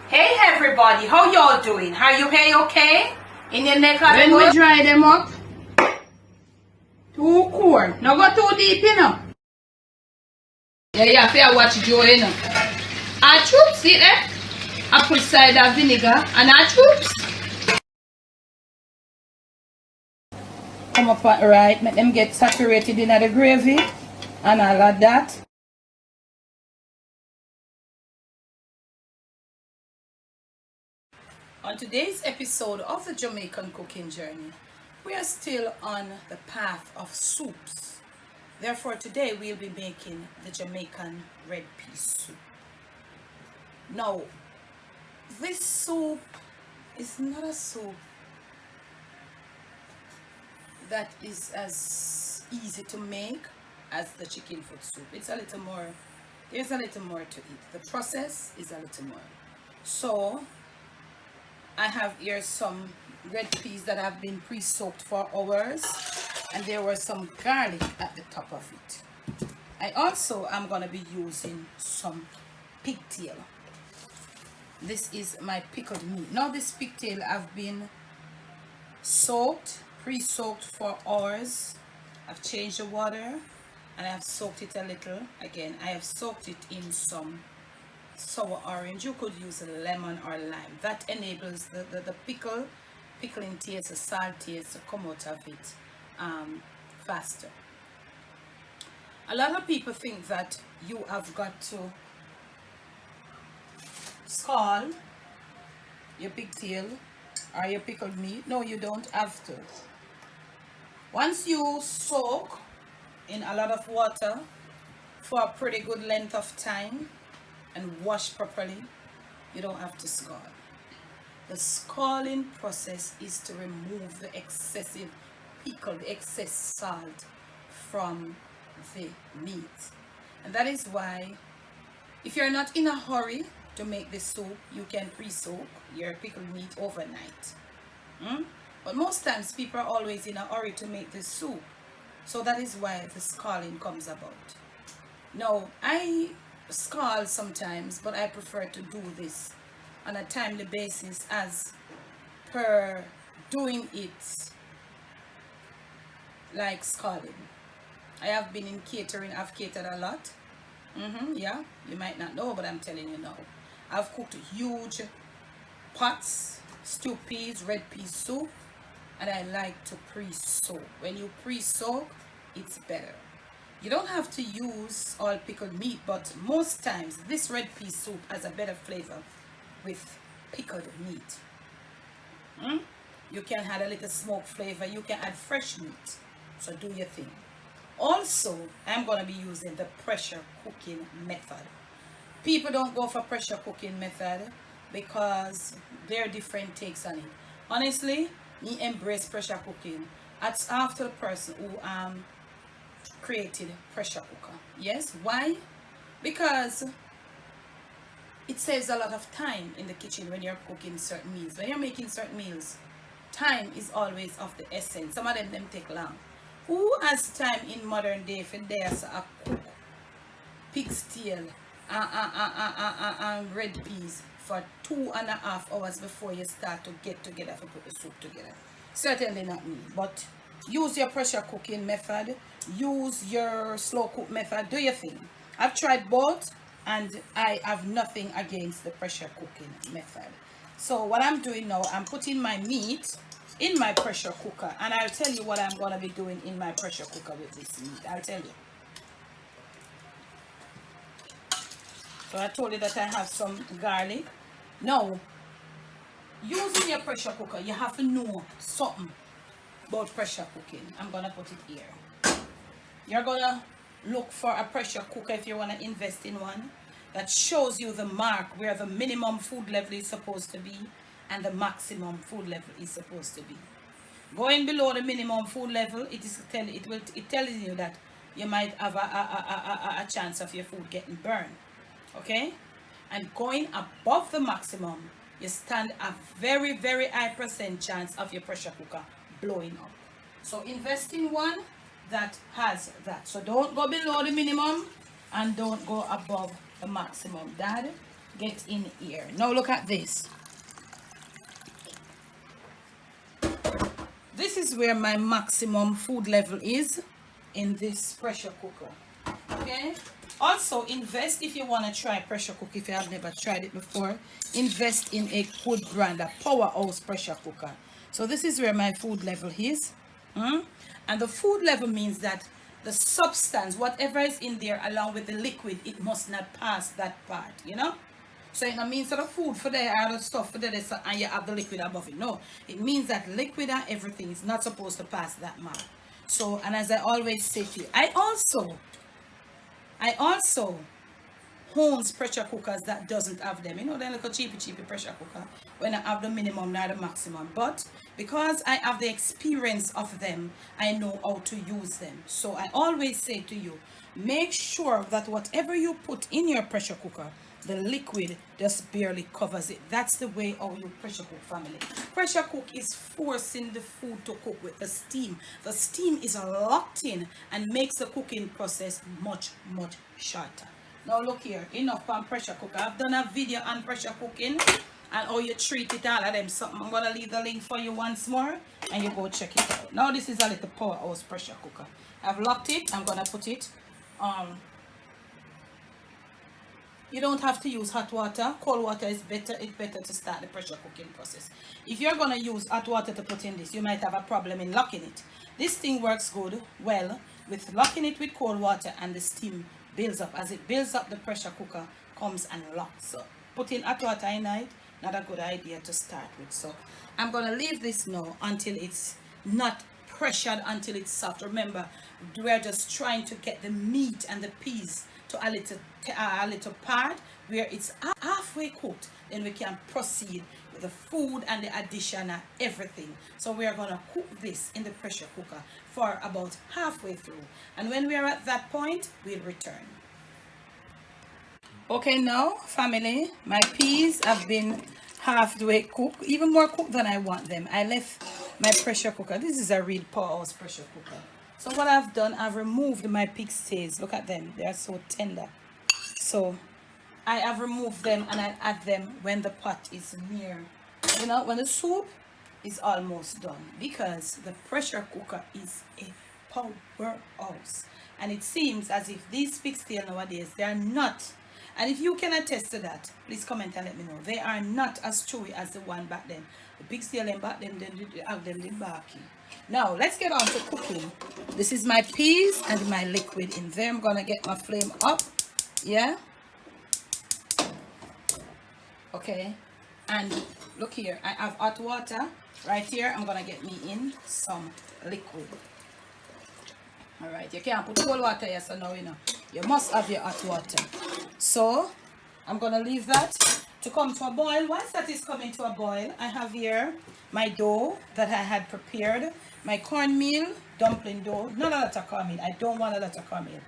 Hey everybody, how y'all doing? Are you okay? In your neck of When we dry them up, too cold. Now go too deep, you know. Yeah, you have to watch Joe, you know. Our troops, see that? Apple cider vinegar and our troops. Come up right, make them get saturated in the gravy and all of that. On today's episode of the Jamaican cooking journey, we are still on the path of soups. Therefore, today we'll be making the Jamaican red pea soup. Now, this soup is not a soup that is as easy to make as the chicken foot soup. It's a little more, there's a little more to it. The process is a little more. So, I have here some red peas that have been pre-soaked for hours, and there was some garlic at the top of it. I also am going to be using some pigtail. This is my pickled meat. Now this pigtail have been soaked, pre-soaked for hours. I've changed the water and I have soaked it a little. Again, I have soaked it in some sour orange. You could use a lemon or lime. That enables the pickling taste, the salt taste to come out of it faster. A lot of people think that you have got to scald your pigtail or your pickled meat. No, you don't have to. Once you soak in a lot of water for a pretty good length of time and wash properly, you don't have to scald. The scalding process is to remove the excessive pickle, the excess salt from the meat. And that is why, if you're not in a hurry to make this soup, you can pre-soak your pickled meat overnight. But most times people are always in a hurry to make this soup. So that is why the scalding comes about. Now, I scald sometimes, but I prefer to do this on a timely basis as per doing it like scalding. I have been in catering. I've catered a lot. Yeah, you might not know, but I'm telling you now. I've cooked huge pots, stew peas, red pea soup, and I like to pre-soak. When you pre-soak, it's better. You don't have to use all pickled meat, but most times this red pea soup has a better flavor with pickled meat. You can add a little smoke flavor. You can add fresh meat. So do your thing. Also, I'm going to be using the pressure cooking method. People don't go for pressure cooking method because there are different takes on it. Honestly, me embrace pressure cooking. That's after the person who created pressure cooker. Yes, why? Because it saves a lot of time in the kitchen when you're cooking certain meals. When you're making certain meals, time is always of the essence. Some of them take long. Who has time in modern day for there's a cook pig's tail and red peas for 2.5 hours before you start to get together to put the soup together? Certainly not me. But use your pressure cooking method. Use your slow cook method. Do your thing. I've tried both and I have nothing against the pressure cooking method. So what I'm doing now, I'm putting my meat in my pressure cooker, and I'll tell you what I'm going to be doing in my pressure cooker with this meat. I'll tell you. So I told you that I have some garlic. Now, using your pressure cooker, you have to know something about pressure cooking. I'm going to put it here. You're going to look for a pressure cooker if you want to invest in one that shows you the mark where the minimum food level is supposed to be and the maximum food level is supposed to be. Going below the minimum food level, it tells you that you might have a chance of your food getting burned. Okay? And going above the maximum, you stand a very, very high percent chance of your pressure cooker blowing up. So invest in one that has that. So don't go below the minimum and don't go above the maximum. Dad, get in here. Now look at this. This is where my maximum food level is in this pressure cooker. Okay, also invest, if you want to try pressure cook, if you have never tried it before, invest in a good brand, a powerhouse pressure cooker. So this is where my food level is. And the food level means that the substance, whatever is in there along with the liquid, it must not pass that part, you know. So it don't mean sort of food for there or the stuff for there and you have the liquid above it. No, it means that liquid and everything is not supposed to pass that mark. So, and as I always say to you, I also owns pressure cookers that doesn't have them. You know, they're like a cheapy pressure cooker when I have the minimum, not the maximum. But because I have the experience of them, I know how to use them. So I always say to you, make sure that whatever you put in your pressure cooker, the liquid just barely covers it. That's the way how you pressure cook, family. Pressure cook is forcing the food to cook with the steam. The steam is locked in and makes the cooking process much shorter. Now look here, enough on pressure cooker. I've done a video on pressure cooking and how you treat it, all of them. Something I'm gonna leave the link for you once more and you go check it out. Now this is a little powerhouse pressure cooker. I've locked it. I'm gonna put it on. You don't have to use hot water. Cold water is better. It's better to start the pressure cooking process. If you're going to use hot water to put in this, you might have a problem in locking it. This thing works well with locking it with cold water, and the steam builds up. As it builds up, the pressure cooker comes and locks. So putting hot water in it, not a good idea to start with. So I'm going to leave this now until it's not pressured, until it's soft. Remember, we're just trying to get the meat and the peas to a little part where it's halfway cooked. Then we can proceed with the food and the addition and everything. So we are going to cook this in the pressure cooker for about halfway through, and when we are at that point, we'll return. Okay, now family, my peas have been halfway cooked, even more cooked than I want them. I left my pressure cooker. This is a real powerhouse pressure cooker. So what I've done, I've removed my pigtails. Look at them, they are so tender. So I have removed them and I add them when the pot is near, you know, when the soup is almost done, because the pressure cooker is a powerhouse. And it seems as if these pigtails nowadays, they are not, and if you can attest to that, please comment and let me know, they are not as chewy as the one back then. The pigtail back then, they have them in barky. Now let's get on to cooking. This is my peas and my liquid in there. I'm gonna get my flame up. Yeah, okay, and look here, I have hot water right here. I'm gonna get me in some liquid. All right, you can't put cold water here, so now you know you must have your hot water. So I'm gonna leave that to come to a boil. Once that is coming to a boil, I have here my dough that I had prepared, my cornmeal dumpling dough. Not a lot of cornmeal, I don't want a lot of cornmeal.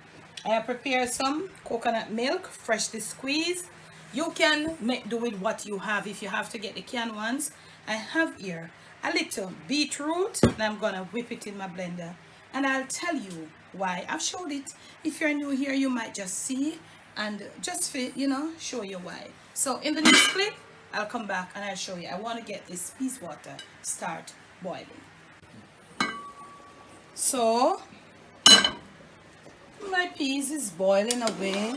I have prepared some coconut milk, freshly squeezed. You can make do with what you have. If you have to get the canned ones, I have here a little beetroot, and I'm gonna whip it in my blender, and I'll tell you why. I've showed it. If you're new here, you might just see and just show you why. So in the next clip, I'll come back and I'll show you. I want to get this peas water start boiling. So my peas is boiling away,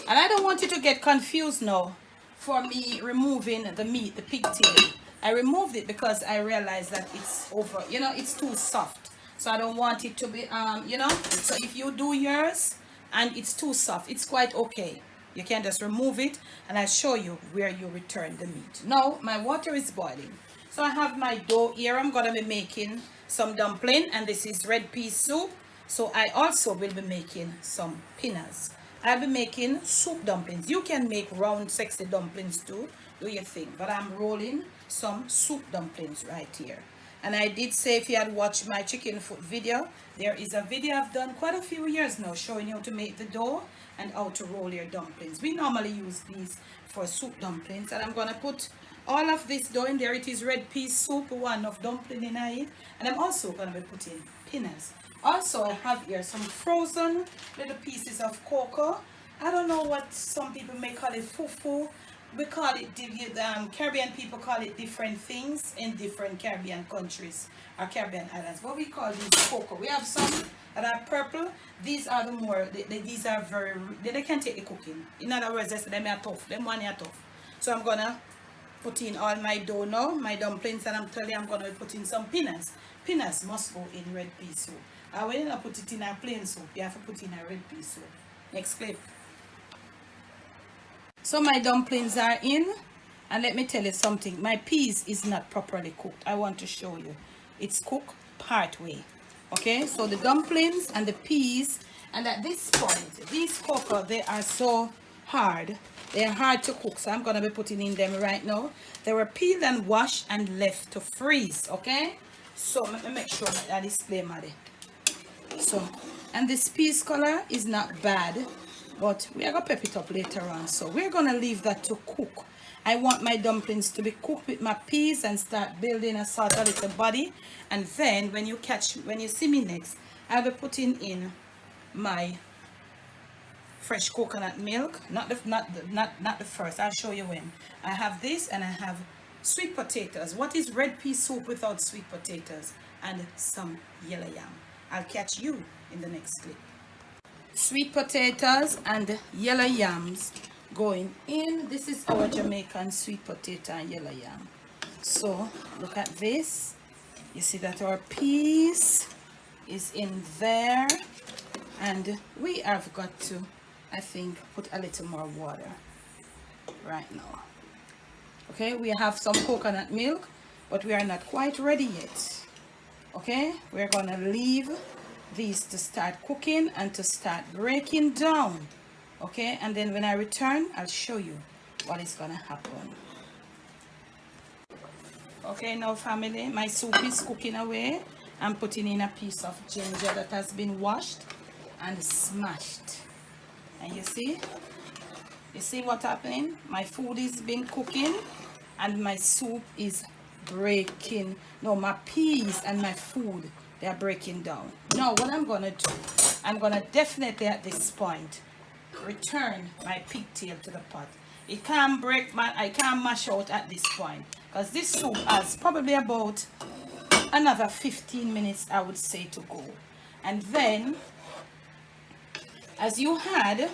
and I don't want you to get confused now for me removing the meat, the pigtail. I removed it because I realized that it's over, it's too soft. So I don't want it to be, so if you do yours and it's too soft, it's quite okay. You can just remove it and I'll show you where you return the meat. Now my water is boiling. So I have my dough here. I'm going to be making some dumpling, and this is red pea soup. So I also will be making some pinners. I'll be making soup dumplings. You can make round sexy dumplings too, do your thing. But I'm rolling some soup dumplings right here. And I did say, if you had watched my chicken foot video, there is a video I've done quite a few years now showing you how to make the dough and how to roll your dumplings. We normally use these for soup dumplings, and I'm going to put all of this dough in there. It is red pea soup, one of dumpling in it, and I'm also going to be putting pinners. Also, I have here some frozen little pieces of cocoa. I don't know what some people may call it, fufu. we call it, Caribbean people call it different things in different Caribbean countries or Caribbean islands. But we call these cocoa. We have some that are purple. These are the more, these are very, they can take the cooking. In other words, them are tough. Them one are tough. So I'm going to put in all my dough now, my dumplings, and I'm telling you I'm going to put in some peanuts. Peanuts must go in red pea soup. When you put it in a plain soup, you have to put in a red pea soup. Next clip. So my dumplings are in, and let me tell you something. My peas is not properly cooked. I want to show you. It's cooked part way. Okay, so the dumplings and the peas, and at this point, these cocoa, they are so hard. They are hard to cook, so I'm going to be putting in them right now. They were peeled and washed and left to freeze, okay? So let me make sure that I display my day. So, and this peas color is not bad, but we are going to pep it up later on. So we're going to leave that to cook. I want my dumplings to be cooked with my peas and start building a sort of little body. And then when you see me next, I'll be putting in my fresh coconut milk. Not the first. I'll show you when. I have this, and I have sweet potatoes. What is red pea soup without sweet potatoes? And some yellow yam. I'll catch you in the next clip. Sweet potatoes and yellow yams going in. This is our Jamaican sweet potato and yellow yam. So look at this. You see that our peas is in there, and we have got to, I think, put a little more water right now. Okay, we have some coconut milk, but we are not quite ready yet. Okay, we're gonna leave these to start cooking and to start breaking down. Okay, and then when I return, I'll show you what is gonna happen. Okay, now family, my soup is cooking away. I'm putting in a piece of ginger that has been washed and smashed. And you see what's happening? My food is been cooking and my soup is breaking. No, my peas and my food, they are breaking down. Now what I'm gonna do, I'm gonna definitely at this point return my pigtail to the pot. It can't break, I can't mash out at this point, because this soup has probably about another 15 minutes, I would say, to go. And then as you had,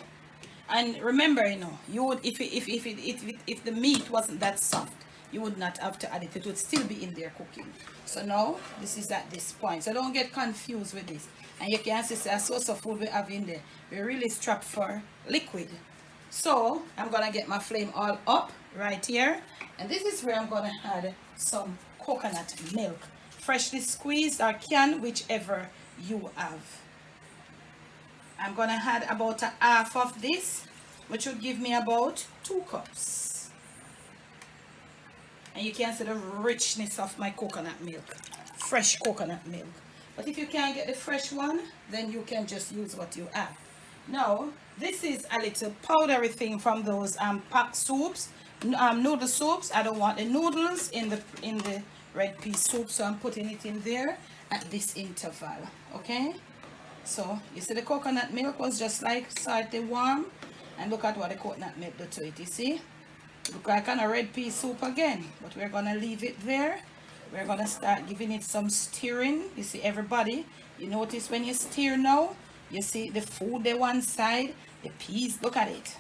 and remember, you know, you would, if the meat wasn't that soft, you would not have to add it. It would still be in there cooking. So now this is at this point, so don't get confused with this. And you can see a source of food we have in there, we're really strapped for liquid. So I'm gonna get my flame all up right here, and this is where I'm gonna add some coconut milk, freshly squeezed or canned, whichever you have. I'm gonna add about a half of this, which will give me about 2 cups. And you can see the richness of my coconut milk, fresh coconut milk. But if you can't get the fresh one, then you can just use what you have. Now this is a little powdery thing from those packed soups, noodle soups. I don't want the noodles in the red pea soup, so I'm putting it in there at this interval. Okay, so you see the coconut milk was just like salty warm, and look at what the coconut milk do to it. You see, look like kind of red pea soup again, but we're gonna leave it there. We're gonna start giving it some stirring. You see, everybody, you notice when you stir now, you see the food the one side, the peas, look at it,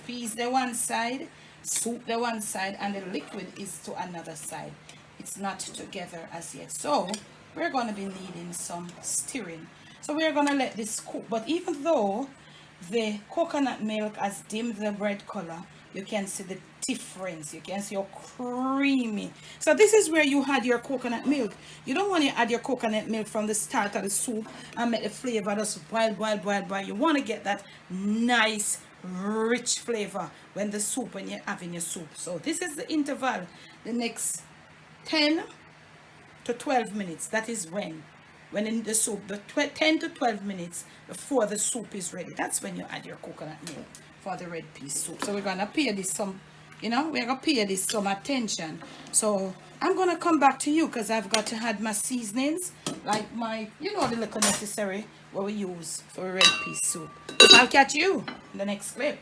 peas the one side, soup the one side, and the liquid is to another side. It's not together as yet, so we're going to be needing some stirring. So we're going to let this cook. But even though the coconut milk has dimmed the bread color, you can see the difference. You can see how creamy. So this is where you had your coconut milk. You don't want to add your coconut milk from the start of the soup and make the flavor just boil. You want to get that nice rich flavor when you're having your soup. So this is the interval, the next 10 to 12 minutes. That is when in the soup, the 10 to 12 minutes before the soup is ready. That's when you add your coconut milk for the red pea soup. So we're gonna pay this some, we're gonna pay this some attention. So I'm gonna come back to you because I've got to add my seasonings, like my, the little necessary what we use for red pea soup. I'll catch you in the next clip.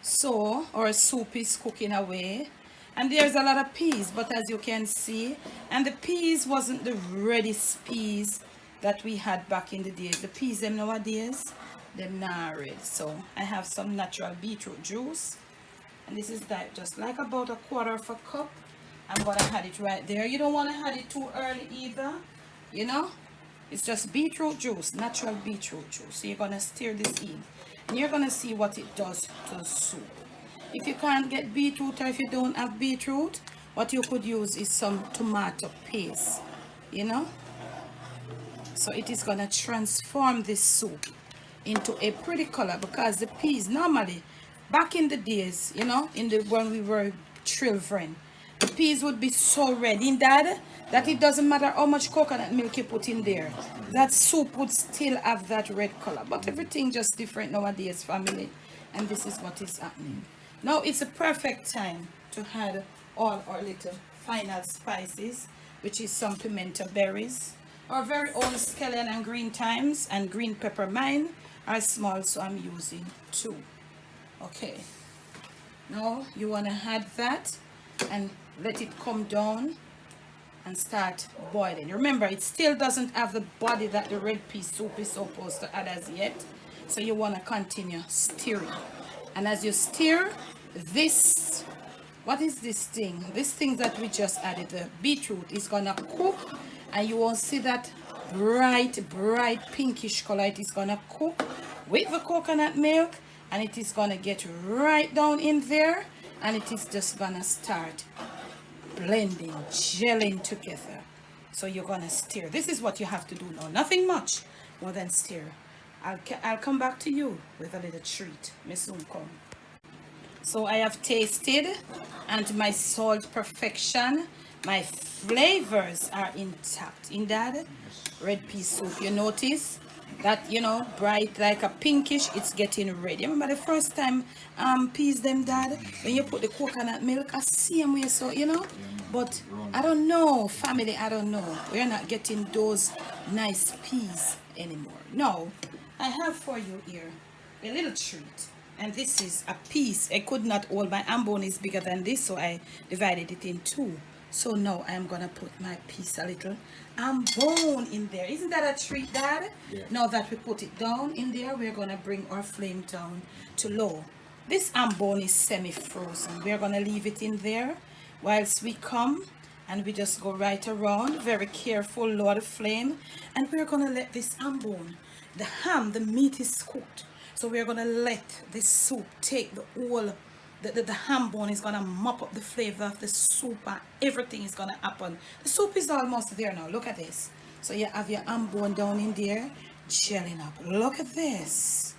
So our soup is cooking away, and there's a lot of peas, but as you can see, and the peas wasn't the reddest peas that we had back in the days. The peas them nowadays, they're not red. So I have some natural beetroot juice, and this is that, just like about a quarter of a cup. I'm gonna add it right there. You don't want to add it too early either, you know. It's just beetroot juice, natural beetroot juice. So you're gonna stir this in, and you're gonna see what it does to the soup. If you can't get beetroot, or if you don't have beetroot, what you could use is some tomato paste, you know. So it is gonna transform this soup into a pretty color, because the peas normally back in the days, you know, when we were children, the peas would be so red in that it doesn't matter how much coconut milk you put in there, that soup would still have that red color. But everything just different nowadays, family, and this is what is happening now. It's a perfect time to add all our little final spices, which is some pimento berries, our very own scallion and green thymes, and green pepper. Mine are small, so I'm using 2. Okay, now you want to add that and let it come down and start boiling. Remember, it still doesn't have the body that the red pea soup is supposed to add as yet, so you want to continue stirring. And as you stir this, what is this thing? This thing that we just added, the beetroot, is gonna cook, and you won't see that bright pinkish color. It is gonna cook with the coconut milk, and it is gonna get right down in there, and it is just gonna start blending, gelling together. So you're gonna stir. This is what you have to do now, nothing much more than stir. I'll come back to you with a little treat. Me soon come. So I have tasted, and my salt perfection, my flavors are intact in that red pea soup. You notice that, you know, bright like a pinkish, it's getting ready. Remember the first time peas them, Dad, when you put the coconut milk, I see them way, so you know. But I don't know, family, I don't know, we're not getting those nice peas anymore. No, I have for you here a little treat, and this is a piece. I could not hold, my arm bone is bigger than this, so I divided it in 2. So now I'm gonna put my piece, a little bone in there. Isn't that a treat, Dad? Yeah. Now that we put it down in there, we're gonna bring our flame down to low. This bone is semi-frozen. We're gonna leave it in there whilst we come, and we just go right around, very careful, lower the flame, and we're gonna let this bone, the meat is cooked, so we're gonna let this soup take the whole, the ham bone is gonna mop up the flavor of the soup, and everything is gonna happen. The soup is almost there now. Look at this. So you have your ham bone down in there, gelling up. Look at this.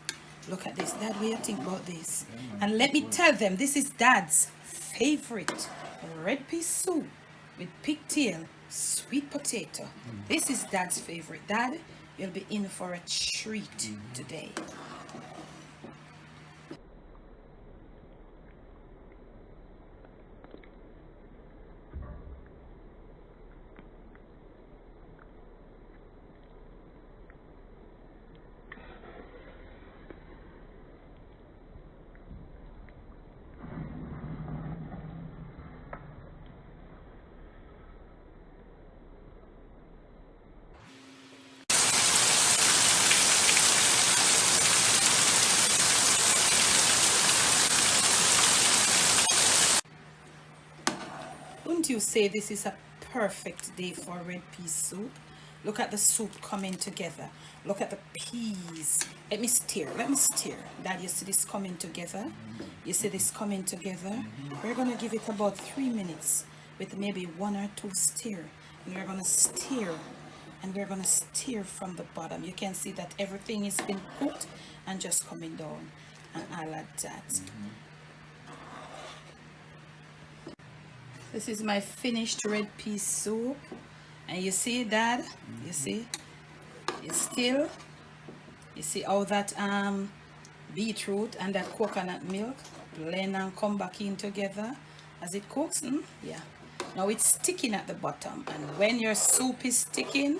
Look at this. Dad, what do you think about this? And let me tell them, this is Dad's favorite red pea soup with pigtail, sweet potato. This is Dad's favorite. Dad, you'll be in for a treat today. Wouldn't you say this is a perfect day for red pea soup? Look at the soup coming together. Look at the peas. Let me stir. Dad, you see this coming together? You see this coming together? We're going to give it about 3 minutes with maybe 1 or 2 stir. And we're going to stir. And we're going to stir from the bottom. You can see that everything has been cooked and just coming down. And I like that. This is my finished red pea soup, and you see, Dad, you see, it's still, you see how that beetroot and that coconut milk blend and come back in together as it cooks. Yeah, now it's sticking at the bottom, and when your soup is sticking,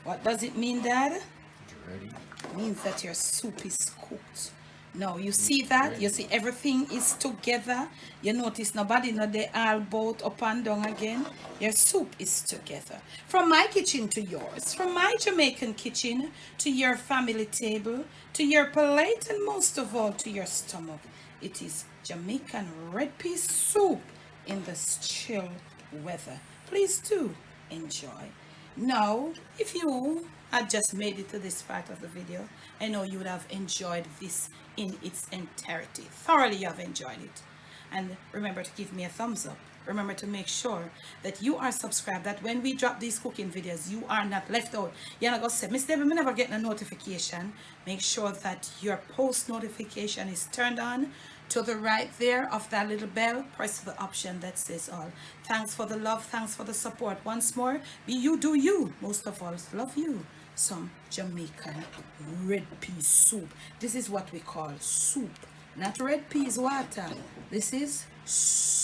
what does it mean, Dad? It's ready. It means that your soup is cooked. Now you see that, you see everything is together. You notice nobody not they all both up and down again. Your soup is together. From my kitchen to yours, from my Jamaican kitchen to your family table, to your plate, and most of all to your stomach. It is Jamaican red pea soup in this chill weather. Please do enjoy. Now, if you had just made it to this part of the video, I know you would have enjoyed this in its entirety. Thoroughly you have enjoyed it. And remember to give me a thumbs up. Remember to make sure that you are subscribed, that when we drop these cooking videos, you are not left out. You're not going to say, Miss Debbie, me never get a notification. Make sure that your post notification is turned on. To the right there of that little bell, press the option that says all. Thanks for the love, thanks for the support. Once more, be you, do you. Most of all, love you. Some Jamaican red pea soup. This is what we call soup. Not red peas water. This is soup.